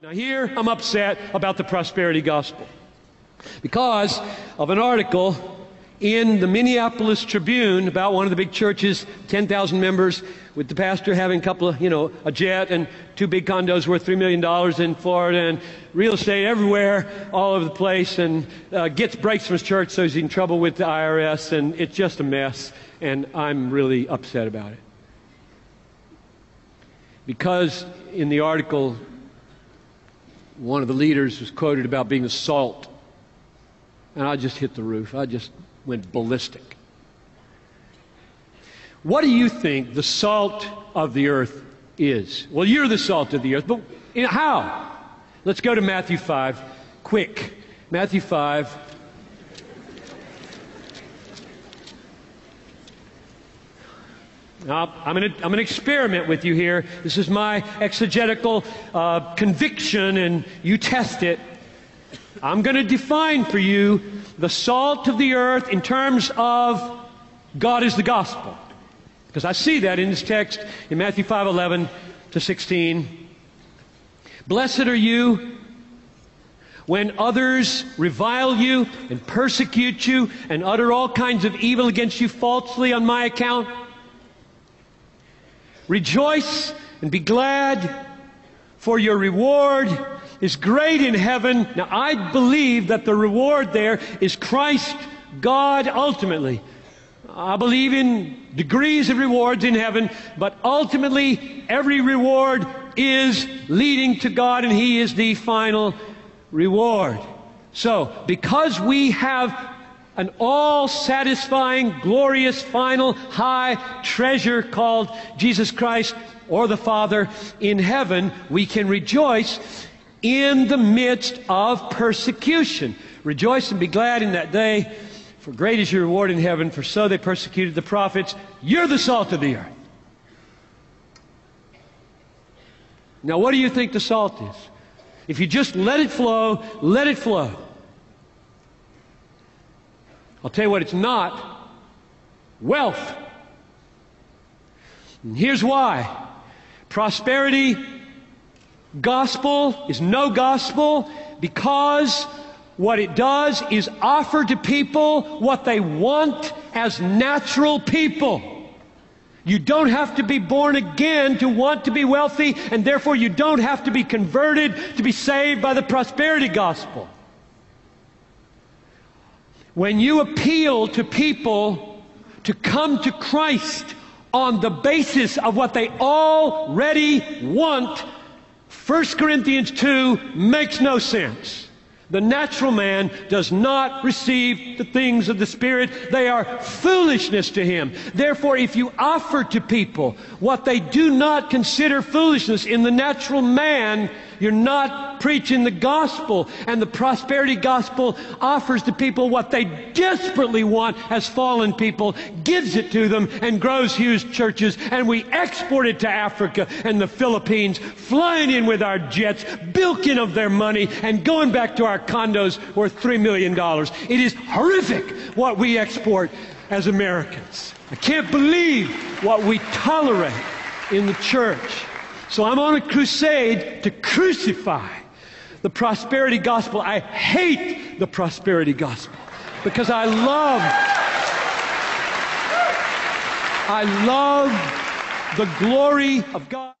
Now here I'm upset about the prosperity gospel because of an article in the Minneapolis Tribune about one of the big churches, 10,000 members, with the pastor having a couple of, a jet and two big condos worth $3 million in Florida and real estate everywhere, all over the place, and gets breaks from his church, so he's in trouble with the IRS, and it's just a mess, and I'm really upset about it. Because in the article, one of the leaders was quoted about being a salt, and I just hit the roof. I just went ballistic. What do you think the salt of the earth is? Well, you're the salt of the earth, but how? Let's go to Matthew 5. Quick. Matthew 5. Now, I'm going to experiment with you here. This is my exegetical conviction, and you test it. I'm going to define for you the salt of the earth in terms of God is the gospel. Because I see that in this text in Matthew 5:11 to 16. Blessed are you when others revile you and persecute you and utter all kinds of evil against you falsely on my account. Rejoice and be glad, for your reward is great in heaven. Now, I believe that the reward there is Christ, God, ultimately. I believe in degrees of rewards in heaven, but ultimately every reward is leading to God, and He is the final reward. So, because we have an all-satisfying, glorious, final, high treasure called Jesus Christ or the Father in heaven, we can rejoice in the midst of persecution. Rejoice and be glad in that day, for great is your reward in heaven, for so they persecuted the prophets. You're the salt of the earth. Now, what do you think the salt is? If you just let it flow, let it flow. I'll tell you what it's not. Wealth. And here's why. Prosperity gospel is no gospel because what it does is offer to people what they want as natural people. You don't have to be born again to want to be wealthy, and therefore you don't have to be converted to be saved by the prosperity gospel. When you appeal to people to come to Christ on the basis of what they already want, 1 Corinthians 2 makes no sense. The natural man does not receive the things of the Spirit. They are foolishness to him. Therefore, if you offer to people what they do not consider foolishness in the natural man, you're not preaching the gospel. And the prosperity gospel offers to people what they desperately want as fallen people, gives it to them, and grows huge churches. And we export it to Africa and the Philippines, flying in with our jets, bilking of their money, and going back to our condos worth $3 million. It is horrific what we export as Americans. I can't believe what we tolerate in the church. So I'm on a crusade to crucify the prosperity gospel. I hate the prosperity gospel because I love the glory of God.